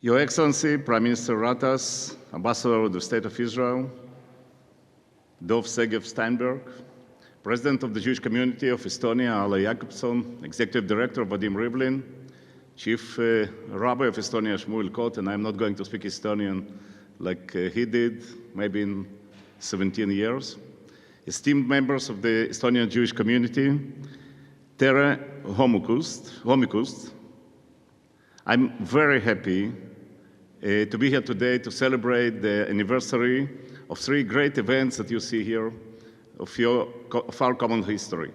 Your Excellency, Prime Minister Ratas, Ambassador of the State of Israel, Dov Segev-Steinberg, President of the Jewish Community of Estonia, Ale Jakobson, Executive Director Vadim Rivlin, Chief Rabbi of Estonia, Shmuel Kot, and I'm not going to speak Estonian like he did, maybe in 17 years. Esteemed members of the Estonian Jewish community, Tere Homikust. I'm very happy to be here today to celebrate the anniversary of three great events that you see here of our common history.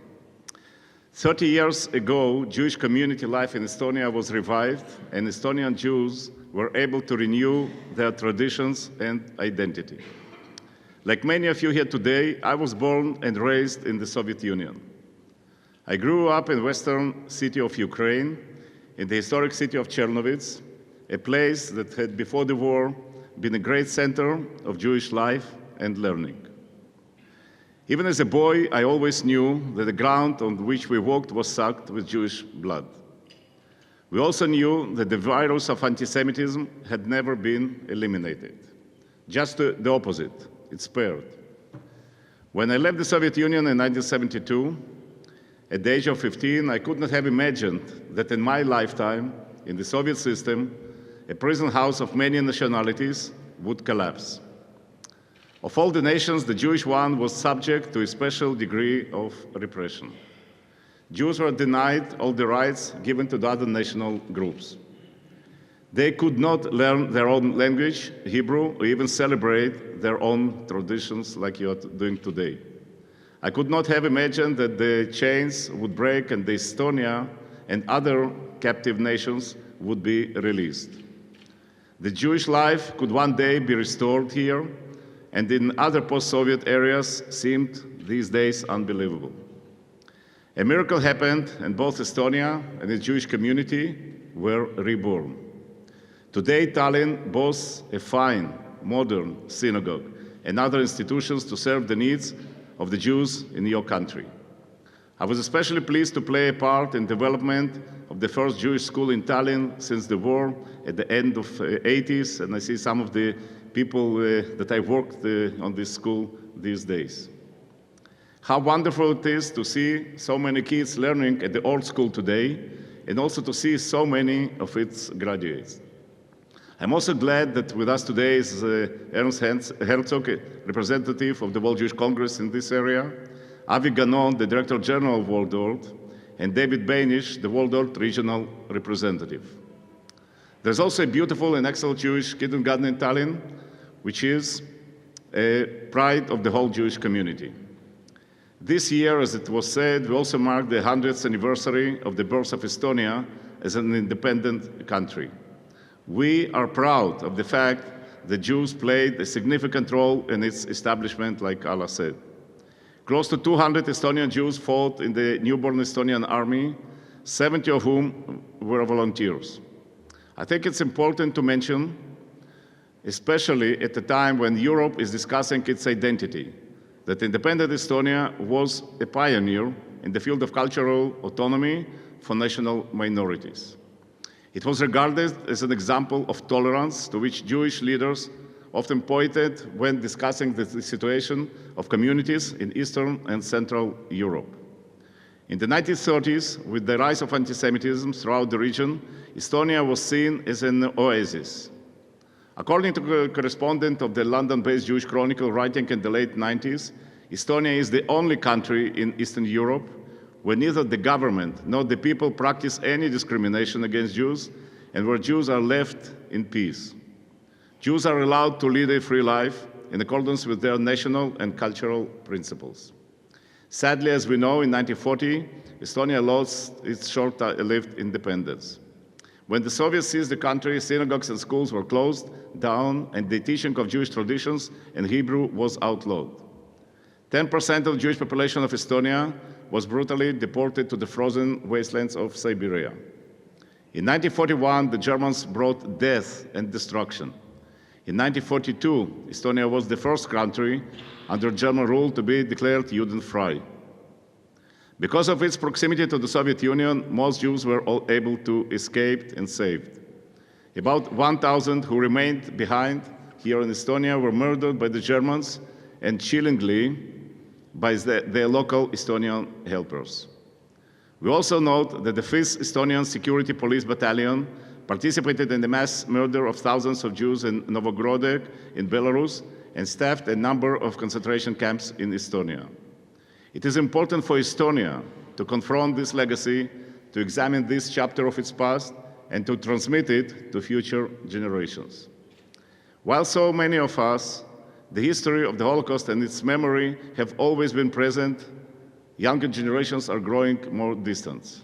30 years ago, Jewish community life in Estonia was revived, and Estonian Jews were able to renew their traditions and identity. Like many of you here today, I was born and raised in the Soviet Union. I grew up in the western city of Ukraine, in the historic city of Chernovitz, a place that had before the war been a great center of Jewish life and learning. Even as a boy, I always knew that the ground on which we walked was soaked with Jewish blood. We also knew that the virus of anti-Semitism had never been eliminated. Just the opposite, it spared. When I left the Soviet Union in 1972, at the age of 15, I could not have imagined that in my lifetime, in the Soviet system, a prison house of many nationalities would collapse. Of all the nations, the Jewish one was subject to a special degree of repression. Jews were denied all the rights given to the other national groups. They could not learn their own language, Hebrew, or even celebrate their own traditions like you are doing today. I could not have imagined that the chains would break and the Estonia and other captive nations would be released. The Jewish life could one day be restored here, and in other post-Soviet areas seemed these days unbelievable. A miracle happened, and both Estonia and the Jewish community were reborn. Today, Tallinn boasts a fine, modern synagogue and other institutions to serve the needs of the Jews in your country. I was especially pleased to play a part in development of the first Jewish school in Tallinn since the war at the end of the 80s, and I see some of the people that I worked on this school these days. How wonderful it is to see so many kids learning at the old school today, and also to see so many of its graduates. I'm also glad that with us today is Ernst Herzog, representative of the World Jewish Congress in this area, Avi Ganon, the Director General of World Old, and David Beinish, the World Old Regional Representative. There's also a beautiful and excellent Jewish kindergarten in Tallinn, which is a pride of the whole Jewish community. This year, as it was said, we also marked the 100th anniversary of the birth of Estonia as an independent country. We are proud of the fact that Jews played a significant role in its establishment, like Allah said. Close to 200 Estonian Jews fought in the newborn Estonian army, 70 of whom were volunteers. I think it's important to mention, especially at a time when Europe is discussing its identity, that independent Estonia was a pioneer in the field of cultural autonomy for national minorities. It was regarded as an example of tolerance to which Jewish leaders often pointed when discussing the situation of communities in Eastern and Central Europe. In the 1930s, with the rise of anti-Semitism throughout the region, Estonia was seen as an oasis. According to a correspondent of the London-based Jewish Chronicle writing in the late 90s, Estonia is the only country in Eastern Europe where neither the government nor the people practice any discrimination against Jews, and where Jews are left in peace. Jews are allowed to lead a free life in accordance with their national and cultural principles. Sadly, as we know, in 1940, Estonia lost its short-lived independence. When the Soviets seized the country, synagogues and schools were closed down, and the teaching of Jewish traditions and Hebrew was outlawed. 10% of the Jewish population of Estonia was brutally deported to the frozen wastelands of Siberia. In 1941, the Germans brought death and destruction. In 1942, Estonia was the first country under German rule to be declared Judenfrei. Because of its proximity to the Soviet Union, most Jews were able to escape and saved. About 1,000 who remained behind here in Estonia were murdered by the Germans and chillingly by their local Estonian helpers. We also note that the 5th Estonian Security Police Battalion participated in the mass murder of thousands of Jews in Novogrodek in Belarus and staffed a number of concentration camps in Estonia. It is important for Estonia to confront this legacy, to examine this chapter of its past, and to transmit it to future generations. While so many of us, the history of the Holocaust and its memory have always been present, younger generations are growing more distant.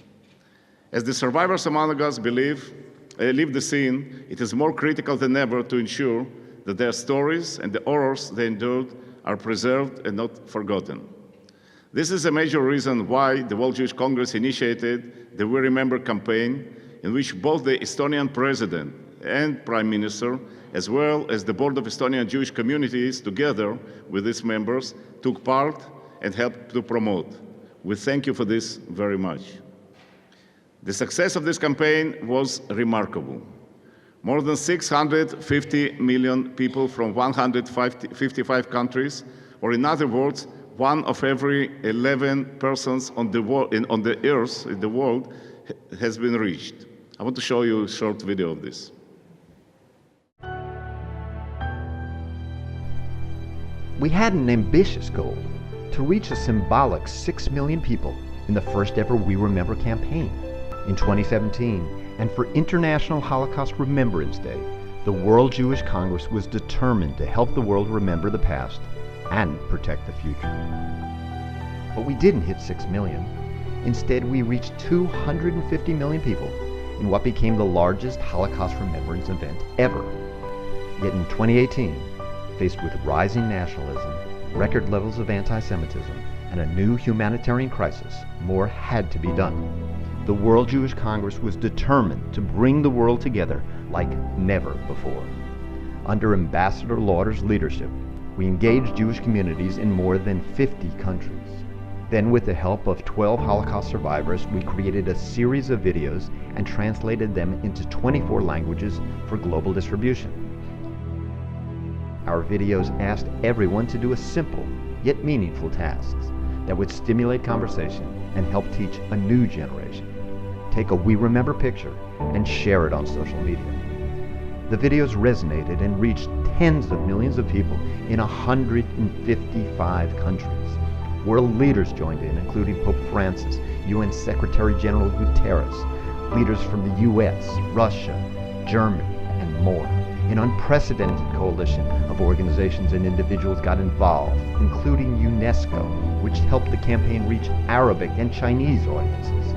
As the survivors among us leave the scene, it is more critical than ever to ensure that their stories and the horrors they endured are preserved and not forgotten. This is a major reason why the World Jewish Congress initiated the We Remember campaign, in which both the Estonian President and Prime Minister, as well as the Board of Estonian Jewish Communities, together with its members, took part and helped to promote. We thank you for this very much. The success of this campaign was remarkable. More than 650 million people from 155 countries, or in other words, 1 of every 11 persons on the earth, in the world, has been reached. I want to show you a short video of this. We had an ambitious goal to reach a symbolic 6 million people in the first ever We Remember campaign in 2017, and for International Holocaust Remembrance Day, the World Jewish Congress was determined to help the world remember the past and protect the future. But we didn't hit 6 million. Instead, we reached 250 million people in what became the largest Holocaust remembrance event ever. Yet in 2018, faced with rising nationalism, record levels of anti-Semitism, and a new humanitarian crisis, more had to be done. The World Jewish Congress was determined to bring the world together like never before. Under Ambassador Lauder's leadership, we engaged Jewish communities in more than 50 countries. Then, with the help of 12 Holocaust survivors, we created a series of videos and translated them into 24 languages for global distribution. Our videos asked everyone to do a simple, yet meaningful task that would stimulate conversation and help teach a new generation. Take a We Remember picture and share it on social media. The videos resonated and reached tens of millions of people in 155 countries. World leaders joined in, including Pope Francis, UN Secretary General Guterres, leaders from the US, Russia, Germany, and more. An unprecedented coalition of organizations and individuals got involved, including UNESCO, which helped the campaign reach Arabic and Chinese audiences.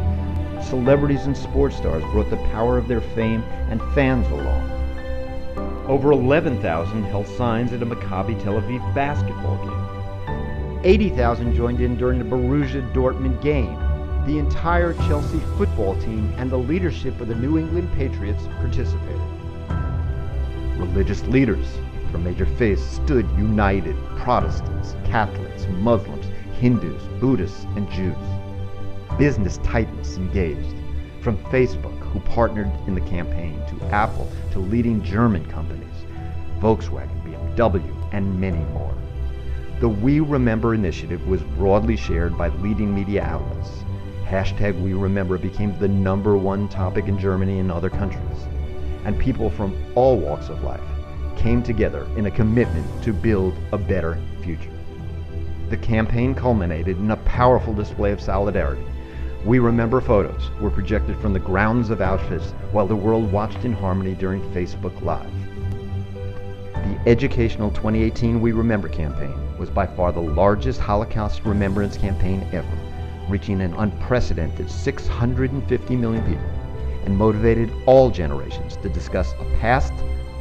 Celebrities and sports stars brought the power of their fame and fans along. Over 11,000 held signs at a Maccabi Tel Aviv basketball game. 80,000 joined in during the Borussia Dortmund game. The entire Chelsea football team and the leadership of the New England Patriots participated. Religious leaders from major faiths stood united: Protestants, Catholics, Muslims, Hindus, Buddhists, and Jews. Business titans engaged, from Facebook, who partnered in the campaign, to Apple, to leading German companies, Volkswagen, BMW, and many more. The We Remember initiative was broadly shared by leading media outlets. Hashtag We Remember became the #1 topic in Germany and other countries. And people from all walks of life came together in a commitment to build a better future. The campaign culminated in a powerful display of solidarity. We Remember photos were projected from the grounds of Auschwitz while the world watched in harmony during Facebook Live. The educational 2018 We Remember campaign was by far the largest Holocaust remembrance campaign ever, reaching an unprecedented 650 million people, and motivated all generations to discuss a past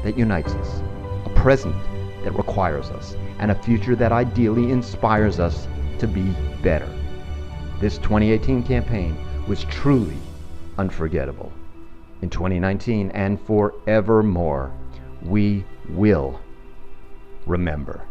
that unites us, a present that requires us, and a future that ideally inspires us to be better. This 2018 campaign was truly unforgettable. In 2019 and forevermore, we will remember.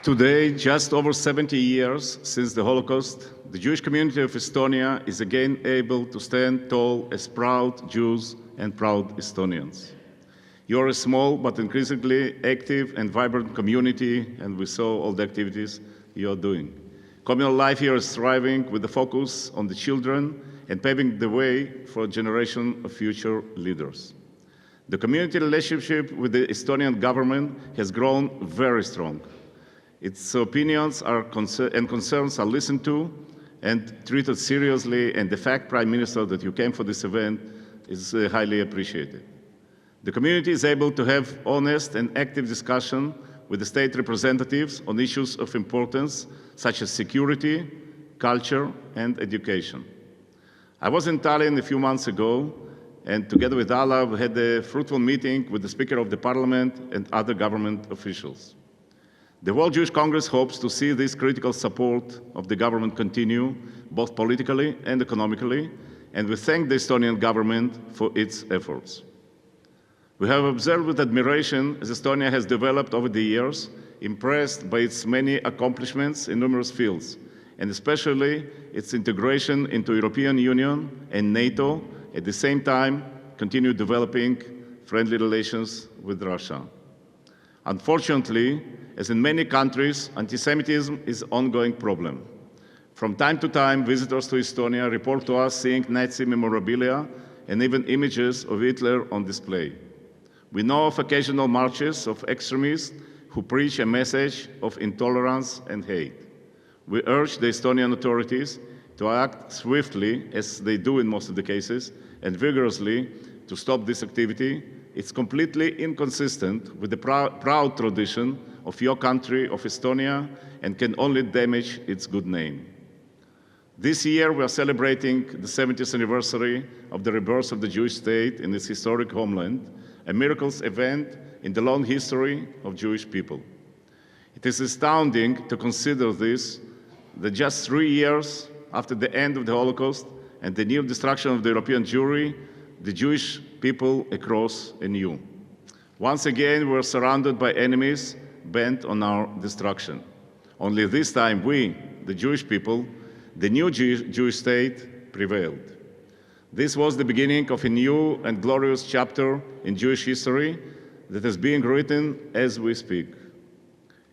Today, just over 70 years since the Holocaust, the Jewish community of Estonia is again able to stand tall as proud Jews and proud Estonians. You are a small but increasingly active and vibrant community, and we saw all the activities you are doing. Communal life here is thriving with the focus on the children and paving the way for a generation of future leaders. The community relationship with the Estonian government has grown very strong. Its opinions and concerns are listened to and treated seriously, and the fact, Prime Minister, that you came for this event is highly appreciated. The community is able to have honest and active discussion with the state representatives on issues of importance such as security, culture, and education. I was in Tallinn a few months ago, and together with Allah, we had a fruitful meeting with the Speaker of the Parliament and other government officials. The World Jewish Congress hopes to see this critical support of the government continue, both politically and economically, and we thank the Estonian government for its efforts. We have observed with admiration as Estonia has developed over the years, impressed by its many accomplishments in numerous fields, and especially its integration into European Union and NATO, at the same time continue developing friendly relations with Russia. Unfortunately, as in many countries, anti-Semitism is an ongoing problem. From time to time, visitors to Estonia report to us seeing Nazi memorabilia and even images of Hitler on display. We know of occasional marches of extremists who preach a message of intolerance and hate. We urge the Estonian authorities to act swiftly, as they do in most of the cases, and vigorously to stop this activity. It's completely inconsistent with the proud tradition of your country, of Estonia, and can only damage its good name. This year, we are celebrating the 70th anniversary of the rebirth of the Jewish state in its historic homeland, a miraculous event in the long history of Jewish people. It is astounding to consider this, that just 3 years after the end of the Holocaust and the near destruction of the European Jewry, the Jewish people across anew. Once again, we're surrounded by enemies bent on our destruction. Only this time, we, the Jewish people, the new Jewish state, prevailed. This was the beginning of a new and glorious chapter in Jewish history that is being written as we speak.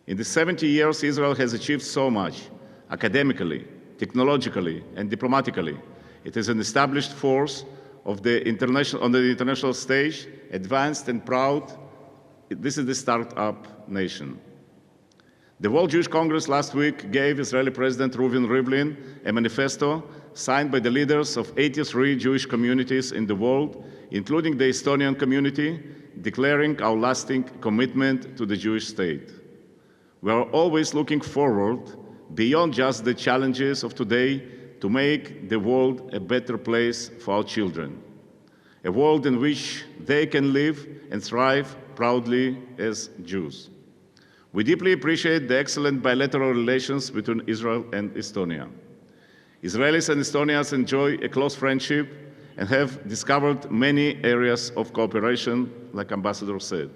In the 70 years, Israel has achieved so much, academically, technologically, and diplomatically. It is an established force on the international stage, advanced and proud. This is the startup nation. The World Jewish Congress last week gave Israeli President Reuven Rivlin a manifesto signed by the leaders of 83 Jewish communities in the world, including the Estonian community, declaring our lasting commitment to the Jewish state. We are always looking forward, beyond just the challenges of today, to make the world a better place for our children, a world in which they can live and thrive proudly as Jews. We deeply appreciate the excellent bilateral relations between Israel and Estonia. Israelis and Estonians enjoy a close friendship and have discovered many areas of cooperation, like Ambassador said.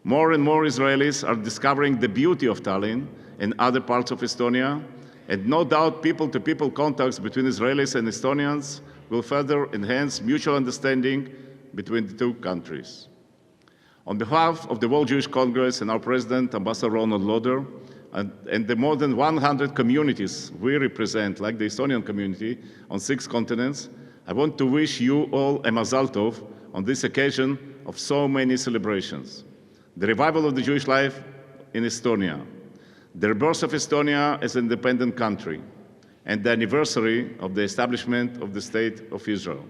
More and more Israelis are discovering the beauty of Tallinn and other parts of Estonia, and no doubt people-to-people contacts between Israelis and Estonians will further enhance mutual understanding between the two countries. On behalf of the World Jewish Congress and our President, Ambassador Ronald Loder, and the more than 100 communities we represent, like the Estonian community on 6 continents, I want to wish you all a Mazal Tov on this occasion of so many celebrations. The revival of the Jewish life in Estonia, the rebirth of Estonia as an independent country, and the anniversary of the establishment of the State of Israel.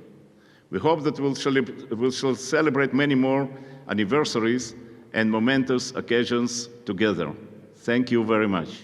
We hope that we shall celebrate many more anniversaries and momentous occasions together. Thank you very much.